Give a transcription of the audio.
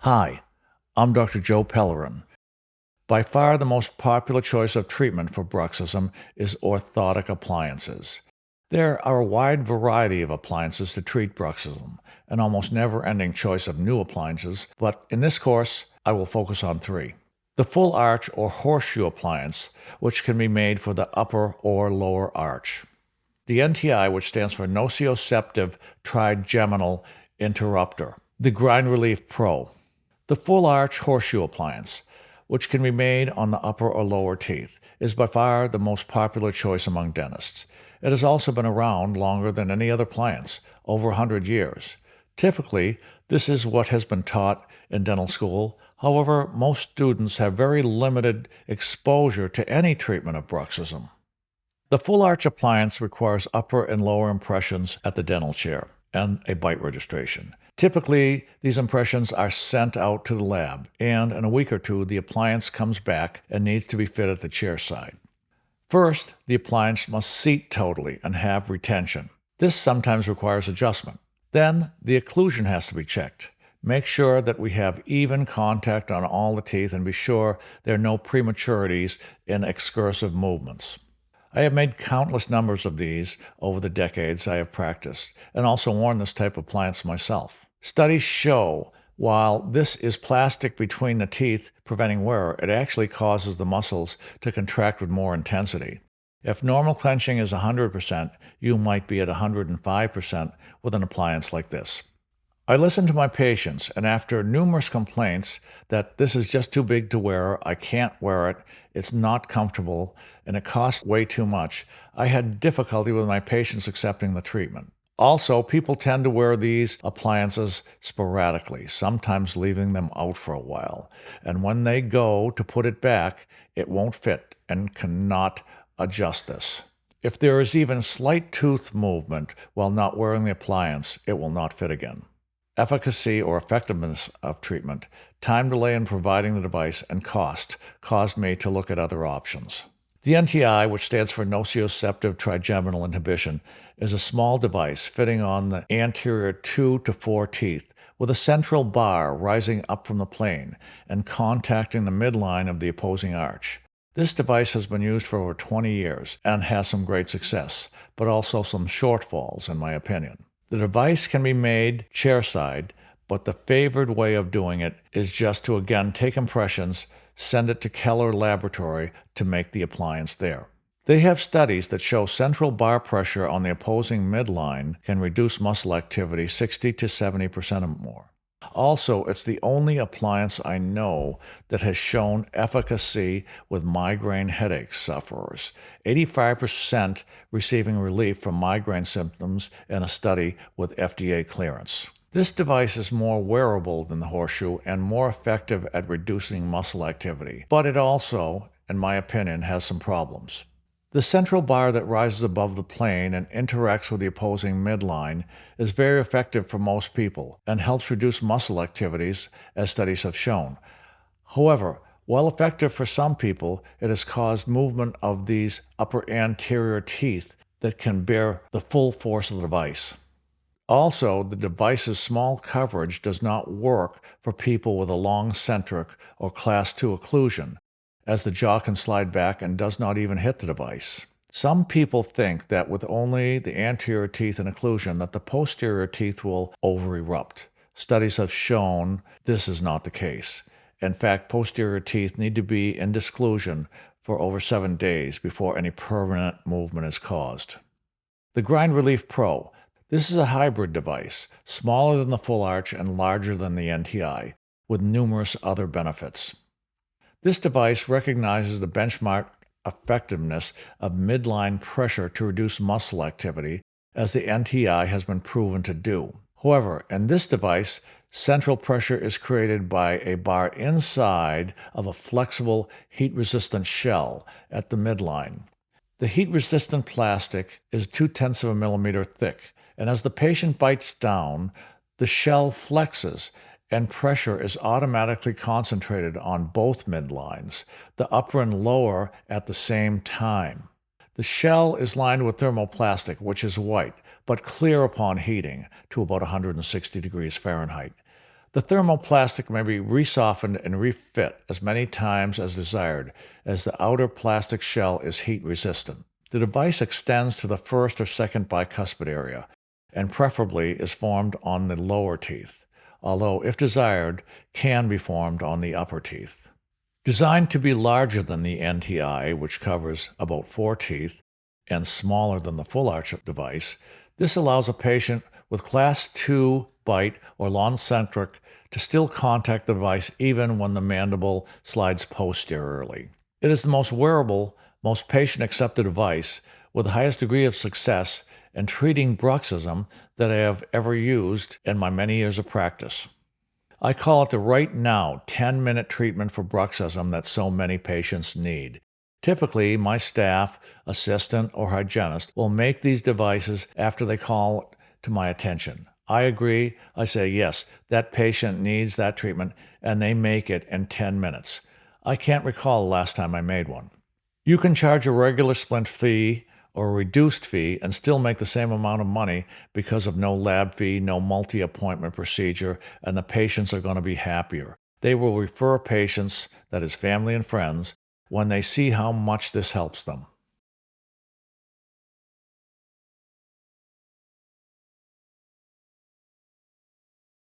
Hi, I'm Dr. Joe Pellerin. By far the most popular choice of treatment for bruxism is orthotic appliances. There are a wide variety of appliances to treat bruxism, an almost never-ending choice of new appliances, but in this course, I will focus on three. The full arch or horseshoe appliance, which can be made for the upper or lower arch. The NTI, which stands for nociceptive trigeminal interrupter. The GrindRelief PRO. The full arch horseshoe appliance, which can be made on the upper or lower teeth, is by far the most popular choice among dentists. It has also been around longer than any other appliance, over 100 years. Typically, this is what has been taught in dental school. However, most students have very limited exposure to any treatment of bruxism. The full arch appliance requires upper and lower impressions at the dental chair and a bite registration. Typically, these impressions are sent out to the lab, and in a week or two, the appliance comes back and needs to be fit at the chair side. First, the appliance must seat totally and have retention. This sometimes requires adjustment. Then, the occlusion has to be checked. Make sure that we have even contact on all the teeth and be sure there are no prematurities in excursive movements. I have made countless numbers of these over the decades I have practiced, and also worn this type of appliance myself. Studies show while this is plastic between the teeth preventing wear, it actually causes the muscles to contract with more intensity. If normal clenching is 100%, you might be at 105% with an appliance like this. I listen to my patients, and after numerous complaints that this is just too big to wear, I can't wear it, it's not comfortable, and it costs way too much, I had difficulty with my patients accepting the treatment. Also, people tend to wear these appliances sporadically, sometimes leaving them out for a while. And when they go to put it back, it won't fit and cannot adjust this. If there is even slight tooth movement while not wearing the appliance, it will not fit again. Efficacy or effectiveness of treatment, time delay in providing the device, and cost caused me to look at other options. The NTI, which stands for nociceptive trigeminal inhibition, is a small device fitting on the anterior 2 to 4 teeth with a central bar rising up from the plane and contacting the midline of the opposing arch. This device has been used for over 20 years and has some great success, but also some shortfalls in my opinion. The device can be made chairside, but the favored way of doing it is just to again take impressions, send it to Keller Laboratory to make the appliance there. They have studies that show central bar pressure on the opposing midline can reduce muscle activity 60 to 70% or more. Also, it's the only appliance I know that has shown efficacy with migraine headache sufferers. 85% receiving relief from migraine symptoms in a study with FDA clearance. This device is more wearable than the horseshoe and more effective at reducing muscle activity, but it also, in my opinion, has some problems. The central bar that rises above the plane and interacts with the opposing midline is very effective for most people and helps reduce muscle activities, as studies have shown. However, while effective for some people, it has caused movement of these upper anterior teeth that can bear the full force of the device. Also, the device's small coverage does not work for people with a long centric or class 2 occlusion, as the jaw can slide back and does not even hit the device. Some people think that with only the anterior teeth in occlusion that the posterior teeth will over-erupt. Studies have shown this is not the case. In fact, posterior teeth need to be in disclusion for over 7 days before any permanent movement is caused. The GrindRelief PRO. This is a hybrid device, smaller than the full arch and larger than the NTI, with numerous other benefits. This device recognizes the benchmark effectiveness of midline pressure to reduce muscle activity, as the NTI has been proven to do. However, in this device, central pressure is created by a bar inside of a flexible, heat-resistant shell at the midline. The heat-resistant plastic is 0.2 millimeters thick, and as the patient bites down, the shell flexes and pressure is automatically concentrated on both midlines, the upper and lower at the same time. The shell is lined with thermoplastic, which is white, but clear upon heating to about 160 degrees Fahrenheit. The thermoplastic may be resoftened and refit as many times as desired, as the outer plastic shell is heat resistant. The device extends to the first or second bicuspid area, and preferably is formed on the lower teeth, although, if desired, can be formed on the upper teeth. Designed to be larger than the NTI, which covers about 4 teeth, and smaller than the full arch device, this allows a patient with Class 2 bite or long-centric to still contact the device even when the mandible slides posteriorly. It is the most wearable, most patient-accepted device with the highest degree of success in treating bruxism that I have ever used in my many years of practice. I call it the right now 10-minute treatment for bruxism that so many patients need. Typically, my staff, assistant, or hygienist will make these devices after they call to my attention. I agree. I say, yes, that patient needs that treatment, and they make it in 10 minutes. I can't recall the last time I made one. You can charge a regular splint fee or a reduced fee and still make the same amount of money because of no lab fee, no multi-appointment procedure, and the patients are going to be happier. They will refer patients, that is family and friends, when they see how much this helps them.